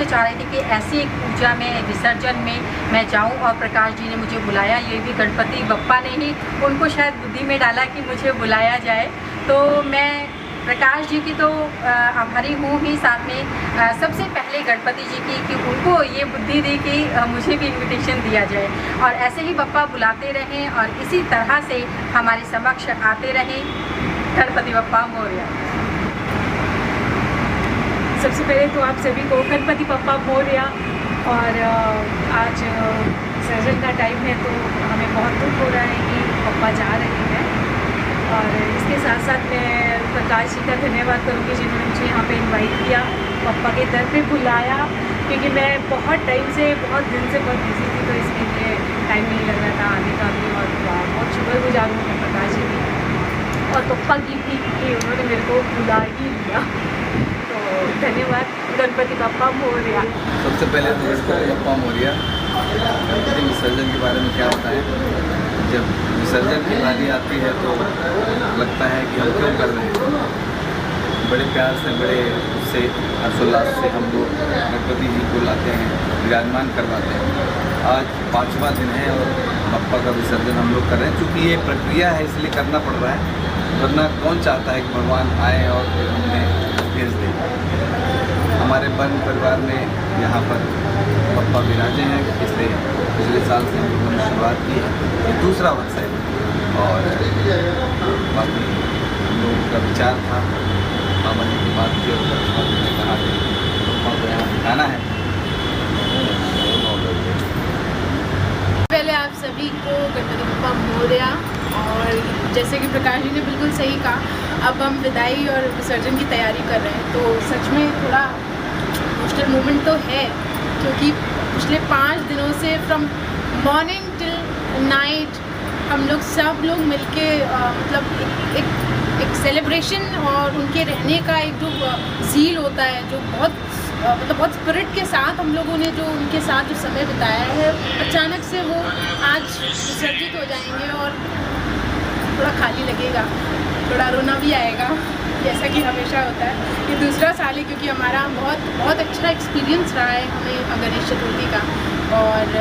से चाह रही थी कि ऐसी एक पूजा में, विसर्जन में मैं जाऊं, और प्रकाश जी ने मुझे बुलाया। ये भी गणपति बप्पा ने ही उनको शायद बुद्धि में डाला कि मुझे बुलाया जाए। तो मैं प्रकाश जी की तो आभारी हूँ ही, साथ में सबसे पहले गणपति जी की कि उनको ये बुद्धि दी कि मुझे भी इनविटेशन दिया जाए, और ऐसे ही बप्पा बुलाते रहें और इसी तरह से हमारे समक्ष आते रहें। गणपति बप्पा मोरया। सबसे पहले तो आप सभी को गणपति बप्पा मोरया। और आज विसर्जन का टाइम है तो हमें बहुत दुख हो रहा है कि पप्पा जा रहे हैं। और इसके साथ साथ मैं प्रकाश जी का धन्यवाद करूँगी जिन्होंने मुझे यहाँ पे इनवाइट किया, पप्पा के दर पे बुलाया, क्योंकि मैं बहुत टाइम से, बहुत दिन से बहुत बिजी थी, तो इसके लिए टाइम नहीं लग रहा था आने का भी। और बहुत शुक्रगुजार हूँ मैं प्रकाश जी की और पप्पा की भी कि उन्होंने मेरे को बुला ही लिया। तो धन्यवाद गणपति बप्पा मोरया। सबसे पहले तो गणपति बप्पा मोरया। गणपति विसर्जन के बारे में क्या बताएं? जब विसर्जन की बारी आती है तो लगता है कि हम क्यों कर रहे हैं। बड़े प्यार से, बड़े उससे हर्षोल्लास से हम लोग गणपति जी को लाते हैं, विराजमान करवाते हैं। आज 5वां दिन है और बप्पा का विसर्जन हम लोग कर रहे हैं। चूँकि ये प्रक्रिया है इसलिए करना पड़ रहा है, वरना कौन चाहता है कि भगवान आए और फिर हमें भेज दें। हमारे वन परिवार में यहाँ पर बप्पा विराजे हैं। पिछले साल से हम लोगों ने शुरुआत की है, ये दूसरा वर्ष है। और बाकी हम लोगों का विचार था, बाबा जी की बात की और ने कहा कि बप्पा को यहाँ दिखाना है। पहले आप सभी को गणपति बप्पा मोरया। और जैसे कि प्रकाश जी ने बिल्कुल सही कहा, अब हम विदाई और विसर्जन की तैयारी कर रहे हैं, तो सच में थोड़ा इमोशनल मोमेंट तो है, क्योंकि पिछले 5 दिनों से फ्रॉम मॉर्निंग टिल नाइट हम लोग सब लोग मिलके मतलब एक सेलिब्रेशन और उनके रहने का एक जो ज़ील होता है, जो बहुत स्पिरिट के साथ हम लोगों ने जो उनके साथ जो समय बिताया है, अचानक से वो आज विसर्जित हो जाएंगे और थोड़ा खाली लगेगा, थोड़ा रोना भी आएगा, जैसा कि हमेशा होता है। ये दूसरा साल है, क्योंकि हमारा बहुत अच्छा एक्सपीरियंस रहा है हमें गणेश चतुर्थी का। और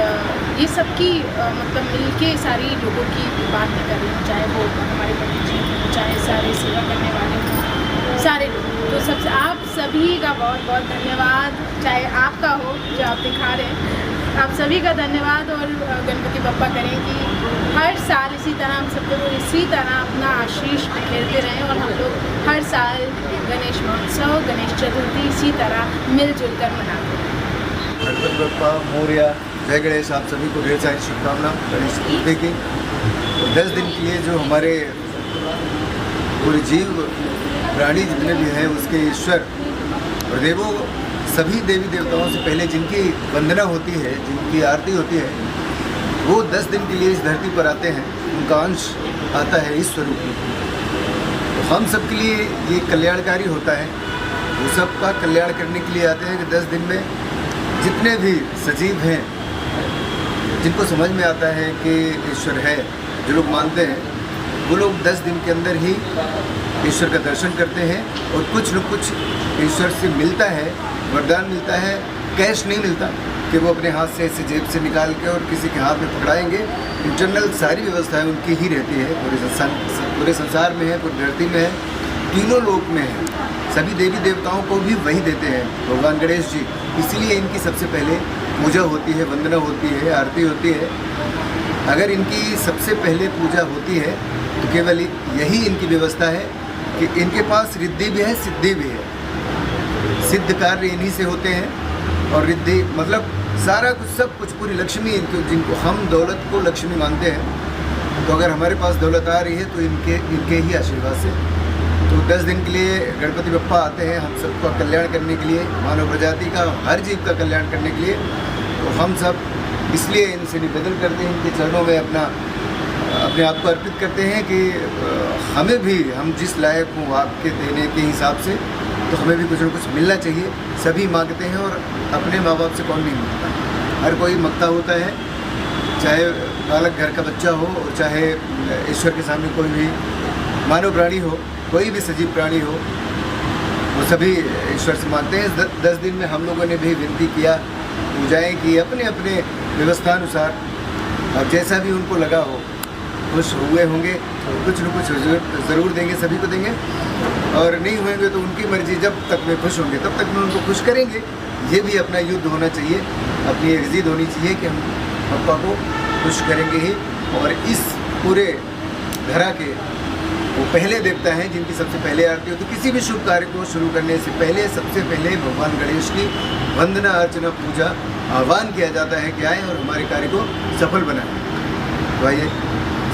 ये सबकी मतलब मिलके सारी लोगों की बात नहीं कर रही हूँ, चाहे वो हमारे पंडित जी हों, चाहे सारे सेवा करने वाले हों, सारे लोग। तो सबसे आप सभी का बहुत बहुत धन्यवाद, चाहे आपका हो जो आप दिखा रहे हैं, आप सभी का धन्यवाद। और गणपति बप्पा करें कि हर साल इसी तरह हम सब लोग इसी तरह अपना आशीष बिखेरते रहें और हम लोग हर साल गणेश महोत्सव, गणेश चतुर्थी इसी तरह मिलजुल कर मनाते हैं। गणपति बप्पा मोरया, जय गणेश। आप सभी को ढेर सारी शुभकामना गणेश चतुर्थी की। 10 दिन के लिए जो हमारे पूरे जीव प्राणी जितने भी हैं उसके ईश्वर और देवों, सभी देवी देवताओं से पहले जिनकी वंदना होती है, जिनकी आरती होती है, वो 10 दिन के लिए इस धरती पर आते हैं, उनका अंश आता है इस स्वरूप में। तो हम सब के लिए ये कल्याणकारी होता है, वो सबका कल्याण करने के लिए आते हैं कि 10 दिन में जितने भी सजीव हैं, जिनको समझ में आता है कि ईश्वर है, जो लोग मानते हैं, वो लोग 10 दिन के अंदर ही ईश्वर का दर्शन करते हैं। और कुछ न कुछ ईश्वर से मिलता है, वरदान मिलता है, कैश नहीं मिलता कि वो अपने हाथ से ऐसे जेब से निकाल के और किसी के हाथ में पकड़ाएंगे। इंटरनल सारी व्यवस्थाएं उनकी ही रहती है, पूरे संसार में है, पूरी धरती में है, तीनों लोक में है। सभी देवी देवताओं को भी वही देते हैं भगवान गणेश जी। इसीलिए इनकी सबसे पहले पूजा होती है, वंदना होती है, आरती होती है। अगर इनकी सबसे पहले पूजा होती है तो केवल यही इनकी व्यवस्था है कि इनके पास रिद्धि भी है, सिद्धि भी है। सिद्ध कार्य इन्हीं से होते हैं और रिद्धि मतलब सारा कुछ, सब कुछ, पूरी लक्ष्मी इनको, जिनको हम दौलत को लक्ष्मी मानते हैं, तो अगर हमारे पास दौलत आ रही है तो इनके ही आशीर्वाद से। तो 10 दिन के लिए गणपति बप्पा आते हैं हम सबका कल्याण करने के लिए, मानव प्रजाति का, हर जीव का कल्याण करने के लिए। तो हम सब इसलिए इनसे निवेदन करते हैं, इनके चरणों में अपने आप को अर्पित करते हैं कि हमें भी, हम जिस लायक हों आपके देने के हिसाब से, तो हमें भी कुछ न कुछ मिलना चाहिए। सभी मांगते हैं और अपने माँ बाप से कौन नहीं मांगता, हर कोई मांगता होता है, चाहे बालक घर का बच्चा हो, चाहे ईश्वर के सामने कोई भी मानव प्राणी हो, कोई भी सजीव प्राणी हो। वो सभी ईश्वर से मानते हैं। 10 दिन में हम लोगों ने भी विनती किया, पूजाएं की अपने अपने व्यवस्थानुसार, और जैसा भी उनको लगा हो, खुश हुए होंगे, कुछ न कुछ ज़रूर देंगे, सभी को देंगे, और नहीं होंगे तो उनकी मर्जी, जब तक में खुश होंगे तब तक में उनको खुश करेंगे। ये भी अपना युद्ध होना चाहिए, अपनी एक ज़िद होनी चाहिए कि हम पप्पा को खुश करेंगे ही। और इस पूरे धरा के वो पहले देवता हैं जिनकी सबसे पहले आरती होती है। किसी भी शुभ कार्य को शुरू करने से पहले सबसे पहले भगवान गणेश की वंदना अर्चना पूजा आह्वान किया जाता है कि आए और हमारे कार्य को सफल बनाएं। तो आइए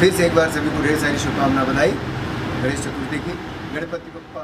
फिर से एक बार सभी को ढेर सारी शुभकामना, बधाई गणेश चतुर्थी की। गणपति बप्पा